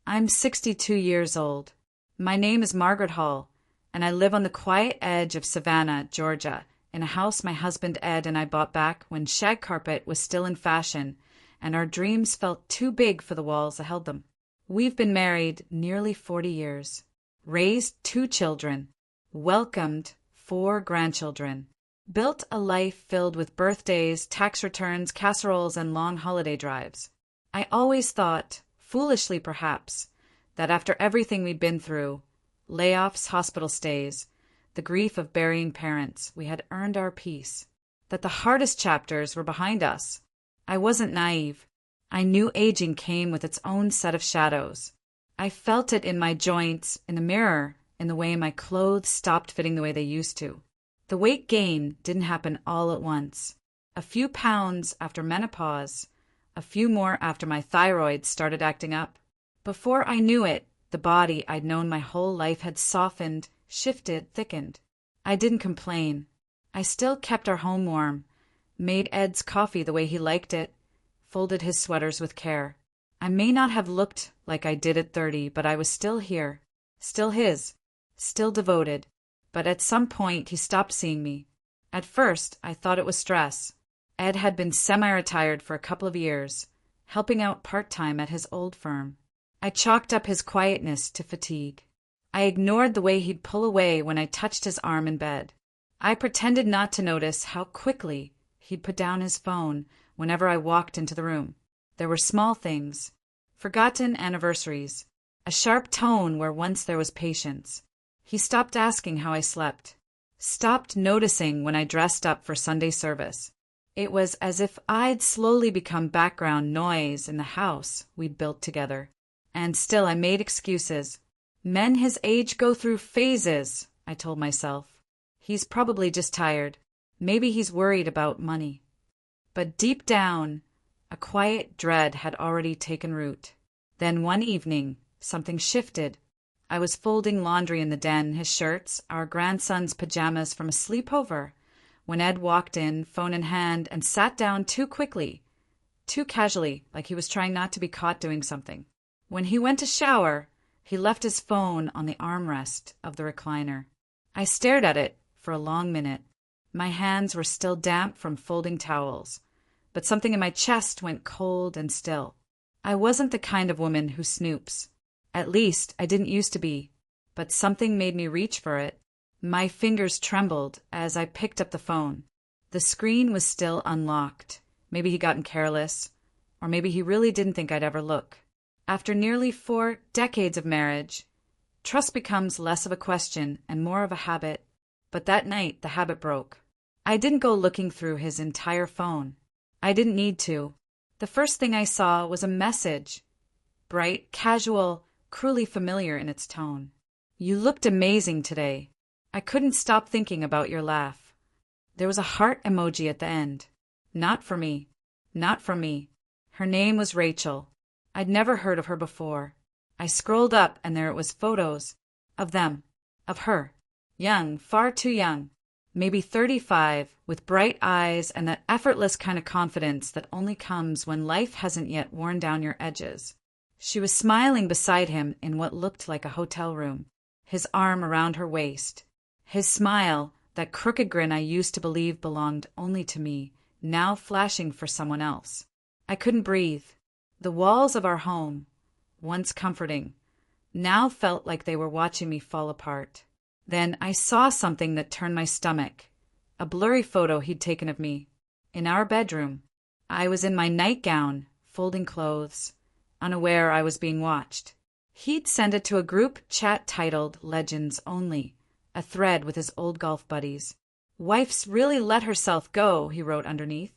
I'm 62 years old. My name is Margaret Hall, and I live on the quiet edge of Savannah, Georgia, in a house my husband Ed and I bought back when shag carpet was still in fashion, and our dreams felt too big for the walls that held them. We've been married nearly 40 years, raised 2 children, welcomed 4 grandchildren, built a life filled with birthdays, tax returns, casseroles, and long holiday drives. I always thought, foolishly perhaps, that after everything we'd been through, layoffs, hospital stays, the grief of burying parents, we had earned our peace, that the hardest chapters were behind us. I wasn't naive. I knew aging came with its own set of shadows. I felt it in my joints, in the mirror, in the way my clothes stopped fitting the way they used to. The weight gain didn't happen all at once. A few pounds after menopause, a few more after my thyroid started acting up. Before I knew it, the body I'd known my whole life had softened, shifted, thickened. I didn't complain. I still kept our home warm, made Ed's coffee the way he liked it, folded his sweaters with care. I may not have looked like I did at 30, but I was still here, still his, still devoted. But at some point he stopped seeing me. At first, I thought it was stress. Ed had been semi-retired for a couple of years, helping out part-time at his old firm. I chalked up his quietness to fatigue. I ignored the way he'd pull away when I touched his arm in bed. I pretended not to notice how quickly he'd put down his phone whenever I walked into the room. There were small things, forgotten anniversaries, a sharp tone where once there was patience. He stopped asking how I slept, stopped noticing when I dressed up for Sunday service. It was as if I'd slowly become background noise in the house we'd built together. And still I made excuses. Men his age go through phases, I told myself. He's probably just tired. Maybe he's worried about money. But deep down, a quiet dread had already taken root. Then one evening, something shifted. I was folding laundry in the den, his shirts, our grandson's pajamas from a sleepover, when Ed walked in, phone in hand, and sat down too quickly, too casually, like he was trying not to be caught doing something. When he went to shower, he left his phone on the armrest of the recliner. I stared at it for a long minute. My hands were still damp from folding towels, but something in my chest went cold and still. I wasn't the kind of woman who snoops. At least, I didn't used to be, but something made me reach for it. My fingers trembled as I picked up the phone. The screen was still unlocked. Maybe he'd gotten careless, or maybe he really didn't think I'd ever look. After nearly 4 decades of marriage, trust becomes less of a question and more of a habit. But that night, the habit broke. I didn't go looking through his entire phone. I didn't need to. The first thing I saw was a message. Bright, casual, cruelly familiar in its tone. You looked amazing today. I couldn't stop thinking about your laugh. There was a heart emoji at the end. Not for me. Not from me. Her name was Rachel. I'd never heard of her before. I scrolled up and there it was photos. Of them. Of her. Young, far too young. Maybe 35, with bright eyes and that effortless kind of confidence that only comes when life hasn't yet worn down your edges. She was smiling beside him in what looked like a hotel room, his arm around her waist. His smile, that crooked grin I used to believe belonged only to me, now flashing for someone else. I couldn't breathe. The walls of our home, once comforting, now felt like they were watching me fall apart. Then I saw something that turned my stomach, a blurry photo he'd taken of me, in our bedroom. I was in my nightgown, folding clothes, unaware I was being watched. He'd sent it to a group chat titled Legends Only, a thread with his old golf buddies. Wife's really let herself go, he wrote underneath.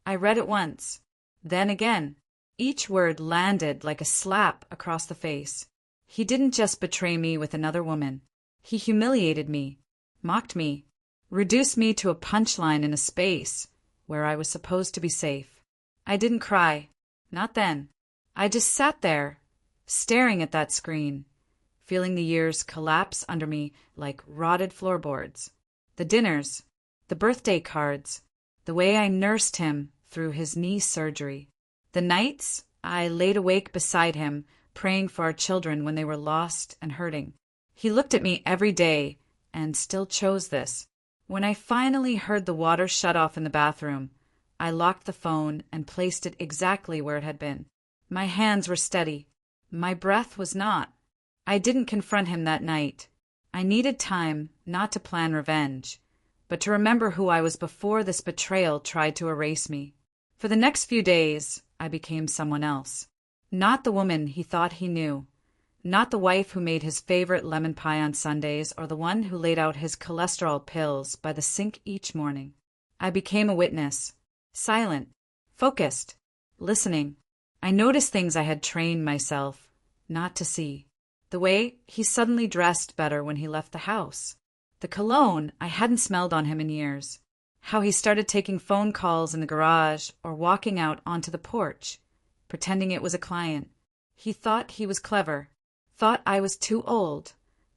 I read it once, then again. Each word landed like a slap across the face. He didn't just betray me with another woman. He humiliated me, mocked me, reduced me to a punchline in a space where I was supposed to be safe. I didn't cry. Not then. I just sat there, staring at that screen, feeling the years collapse under me like rotted floorboards. The dinners, the birthday cards, the way I nursed him through his knee surgery. The nights I laid awake beside him, praying for our children when they were lost and hurting. He looked at me every day and still chose this. When I finally heard the water shut off in the bathroom, I locked the phone and placed it exactly where it had been. My hands were steady. My breath was not. I didn't confront him that night. I needed time not to plan revenge, but to remember who I was before this betrayal tried to erase me. For the next few days, I became someone else. Not the woman he thought he knew. Not the wife who made his favorite lemon pie on Sundays or the one who laid out his cholesterol pills by the sink each morning. I became a witness. Silent. Focused. Listening. I noticed things I had trained myself not to see. The way he suddenly dressed better when he left the house. The cologne I hadn't smelled on him in years. How he started taking phone calls in the garage or walking out onto the porch, pretending it was a client. He thought he was clever. Thought I was too old,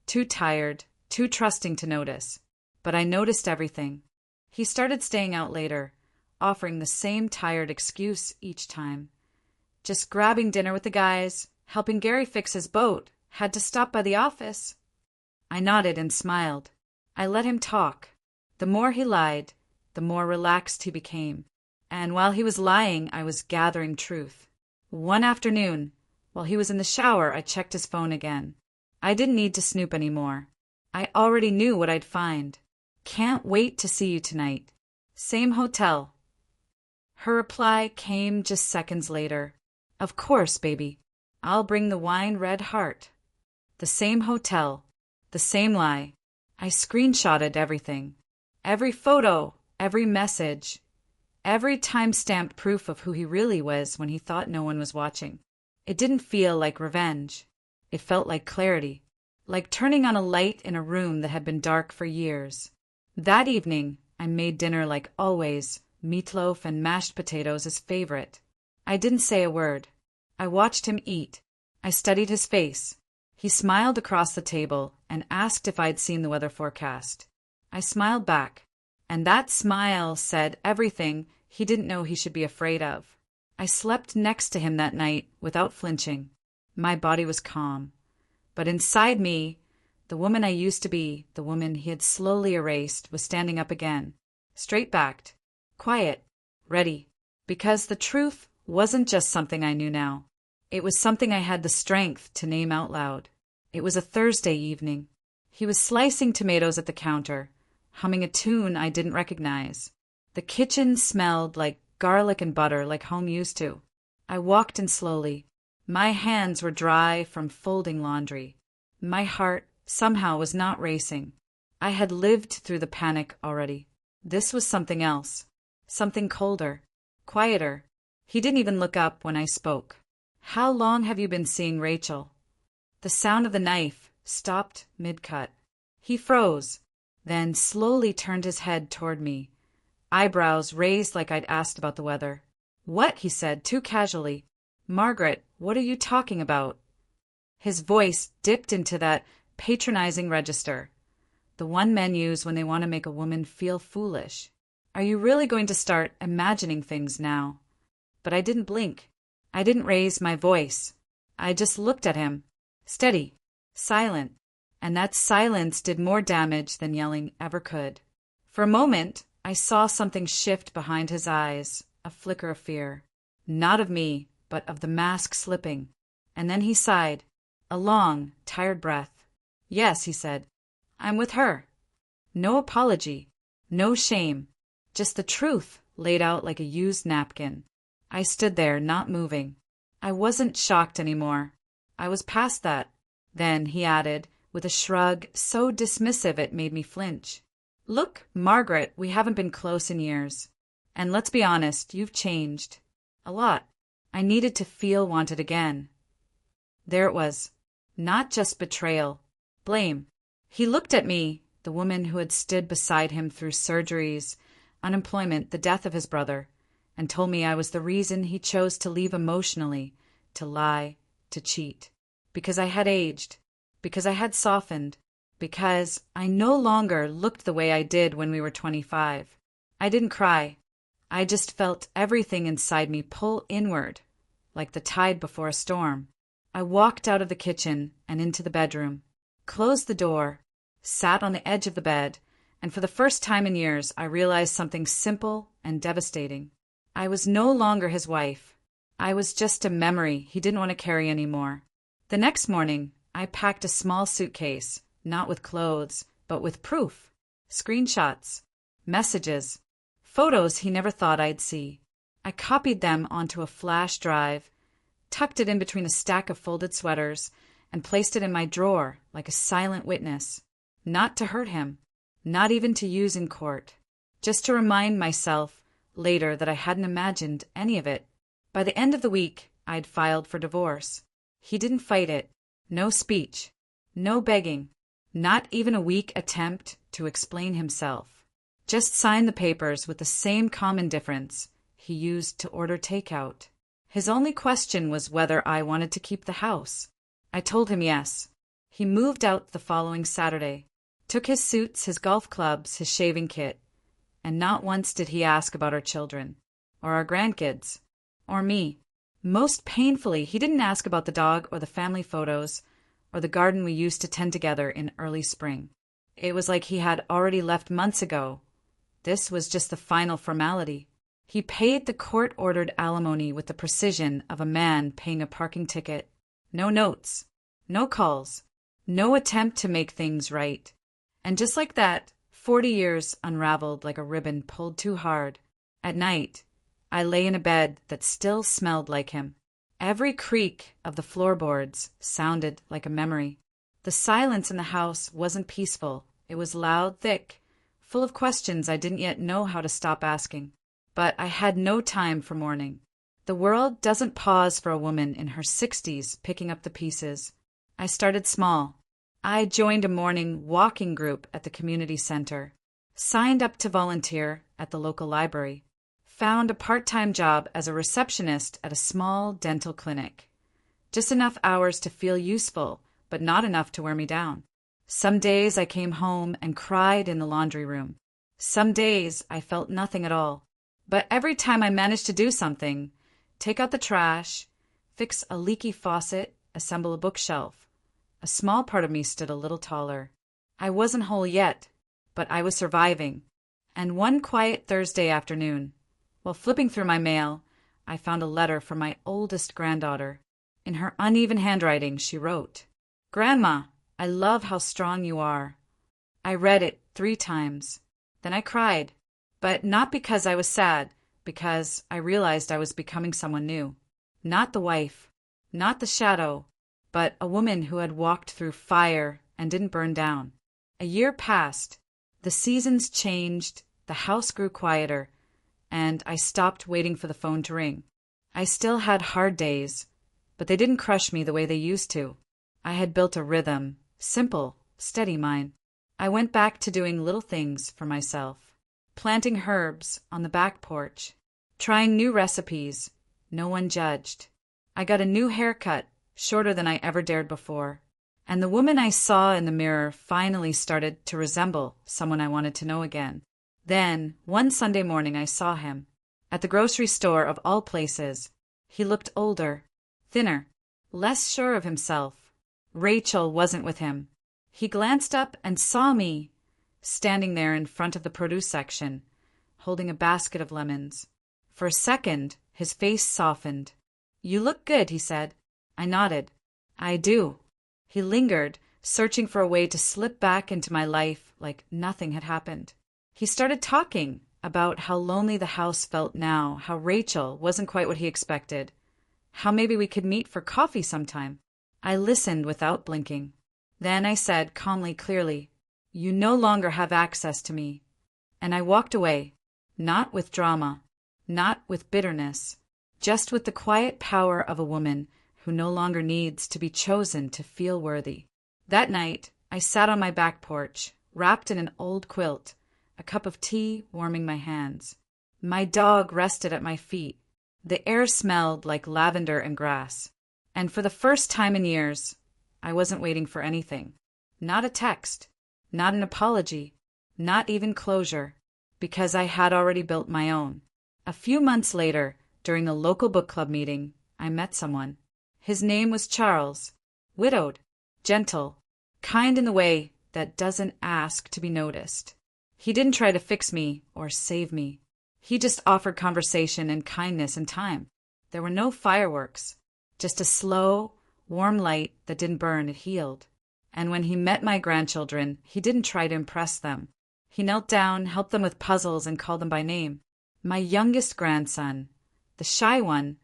too tired, too trusting to notice. But I noticed everything. He started staying out later, offering the same tired excuse each time. Just grabbing dinner with the guys, helping Gary fix his boat, had to stop by the office. I nodded and smiled. I let him talk. The more he lied, the more relaxed he became. And while he was lying, I was gathering truth. One afternoon, while he was in the shower, I checked his phone again. I didn't need to snoop anymore. I already knew what I'd find. Can't wait to see you tonight. Same hotel. Her reply came just seconds later. Of course, baby. I'll bring the wine-red heart. The same hotel. The same lie. I screenshotted everything. Every photo, every message, every time-stamped proof of who he really was when he thought no one was watching. It didn't feel like revenge. It felt like clarity. Like turning on a light in a room that had been dark for years. That evening, I made dinner like always, meatloaf and mashed potatoes his favorite. I didn't say a word. I watched him eat. I studied his face. He smiled across the table and asked if I'd seen the weather forecast. I smiled back, and that smile said everything he didn't know he should be afraid of. I slept next to him that night without flinching. My body was calm. But inside me, the woman I used to be, the woman he had slowly erased, was standing up again, straight-backed, quiet, ready, because the truth wasn't just something I knew now. It was something I had the strength to name out loud. It was a Thursday evening. He was slicing tomatoes at the counter, humming a tune I didn't recognize. The kitchen smelled like garlic and butter like home used to. I walked in slowly. My hands were dry from folding laundry. My heart somehow was not racing. I had lived through the panic already. This was something else. Something colder, quieter. He didn't even look up when I spoke. How long have you been seeing Rachel? The sound of the knife stopped mid-cut. He froze, then slowly turned his head toward me, eyebrows raised like I'd asked about the weather. What? He said, too casually. Margaret, what are you talking about? His voice dipped into that patronizing register, the one men use when they want to make a woman feel foolish. Are you really going to start imagining things now? But I didn't blink. I didn't raise my voice. I just looked at him, steady, silent, and that silence did more damage than yelling ever could. For a moment, I saw something shift behind his eyes, a flicker of fear. Not of me, but of the mask slipping. And then he sighed, a long, tired breath. Yes, he said, I'm with her. No apology, no shame, just the truth laid out like a used napkin. I stood there, not moving. I wasn't shocked anymore. I was past that. Then he added, with a shrug so dismissive it made me flinch. Look, Margaret, we haven't been close in years. And let's be honest, you've changed. A lot. I needed to feel wanted again. There it was. Not just betrayal. Blame. He looked at me, the woman who had stood beside him through surgeries, unemployment, the death of his brother, and told me I was the reason he chose to leave emotionally, to lie, to cheat. Because I had aged. Because I had softened. Because I no longer looked the way I did when we were 25. I didn't cry. I just felt everything inside me pull inward, like the tide before a storm. I walked out of the kitchen and into the bedroom, closed the door, sat on the edge of the bed, and for the first time in years I realized something simple and devastating. I was no longer his wife. I was just a memory he didn't want to carry anymore. The next morning, I packed a small suitcase, not with clothes, but with proof, screenshots, messages, photos he never thought I'd see. I copied them onto a flash drive, tucked it in between a stack of folded sweaters, and placed it in my drawer like a silent witness, not to hurt him, not even to use in court, just to remind myself later that I hadn't imagined any of it. By the end of the week, I'd filed for divorce. He didn't fight it. No speech. No begging. Not even a weak attempt to explain himself. Just signed the papers with the same calm indifference he used to order takeout. His only question was whether I wanted to keep the house. I told him yes. He moved out the following Saturday, took his suits, his golf clubs, his shaving kit, and not once did he ask about our children, or our grandkids, or me. Most painfully, he didn't ask about the dog or the family photos or the garden we used to tend together in early spring. It was like he had already left months ago. This was just the final formality. He paid the court-ordered alimony with the precision of a man paying a parking ticket. No notes, no calls, no attempt to make things right. And just like that, 40 years unraveled like a ribbon pulled too hard. At night, I lay in a bed that still smelled like him. Every creak of the floorboards sounded like a memory. The silence in the house wasn't peaceful. It was loud, thick, full of questions I didn't yet know how to stop asking. But I had no time for mourning. The world doesn't pause for a woman in her 60s picking up the pieces. I started small. I joined a morning walking group at the community center, signed up to volunteer at the local library, found a part-time job as a receptionist at a small dental clinic. Just enough hours to feel useful, but not enough to wear me down. Some days I came home and cried in the laundry room. Some days I felt nothing at all. But every time I managed to do something, take out the trash, fix a leaky faucet, assemble a bookshelf, a small part of me stood a little taller. I wasn't whole yet, but I was surviving. And one quiet Thursday afternoon, while flipping through my mail, I found a letter from my oldest granddaughter. In her uneven handwriting, she wrote, "Grandma, I love how strong you are." I read it 3 times. Then I cried, but not because I was sad, because I realized I was becoming someone new. Not the wife, not the shadow, but a woman who had walked through fire and didn't burn down. A year passed. The seasons changed, the house grew quieter, and I stopped waiting for the phone to ring. I still had hard days, but they didn't crush me the way they used to. I had built a rhythm, simple, steady mine. I went back to doing little things for myself, planting herbs on the back porch, trying new recipes. No one judged. I got a new haircut, shorter than I ever dared before, and the woman I saw in the mirror finally started to resemble someone I wanted to know again. Then, one Sunday morning, I saw him. At the grocery store of all places. He looked older, thinner, less sure of himself. Rachel wasn't with him. He glanced up and saw me, standing there in front of the produce section, holding a basket of lemons. For a second, his face softened. "You look good," he said. I nodded. "I do." He lingered, searching for a way to slip back into my life like nothing had happened. He started talking about how lonely the house felt now, how Rachel wasn't quite what he expected, how maybe we could meet for coffee sometime. I listened without blinking. Then I said calmly, clearly, "You no longer have access to me." And I walked away, not with drama, not with bitterness, just with the quiet power of a woman who no longer needs to be chosen to feel worthy. That night, I sat on my back porch, wrapped in an old quilt, a cup of tea warming my hands. My dog rested at my feet. The air smelled like lavender and grass. And for the first time in years, I wasn't waiting for anything. Not a text, not an apology, not even closure, because I had already built my own. A few months later, during a local book club meeting, I met someone. His name was Charles, widowed, gentle, kind in the way that doesn't ask to be noticed. He didn't try to fix me or save me. He just offered conversation and kindness and time. There were no fireworks, just a slow, warm light that didn't burn, it healed. And when he met my grandchildren, he didn't try to impress them. He knelt down, helped them with puzzles, and called them by name. My youngest grandson, the shy one,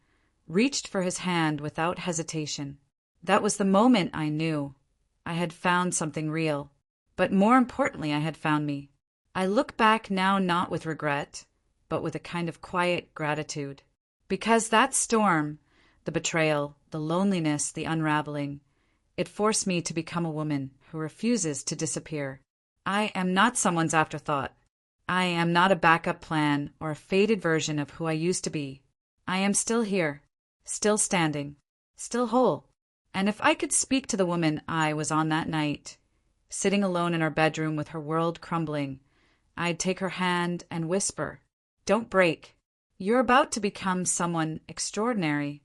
reached for his hand without hesitation. That was the moment I knew I had found something real. But more importantly, I had found me. I look back now not with regret, but with a kind of quiet gratitude. Because that storm, the betrayal, the loneliness, the unraveling, it forced me to become a woman who refuses to disappear. I am not someone's afterthought. I am not a backup plan or a faded version of who I used to be. I am still here, still standing, still whole. And if I could speak to the woman I was on that night, sitting alone in our bedroom with her world crumbling, I'd take her hand and whisper, "Don't break. You're about to become someone extraordinary."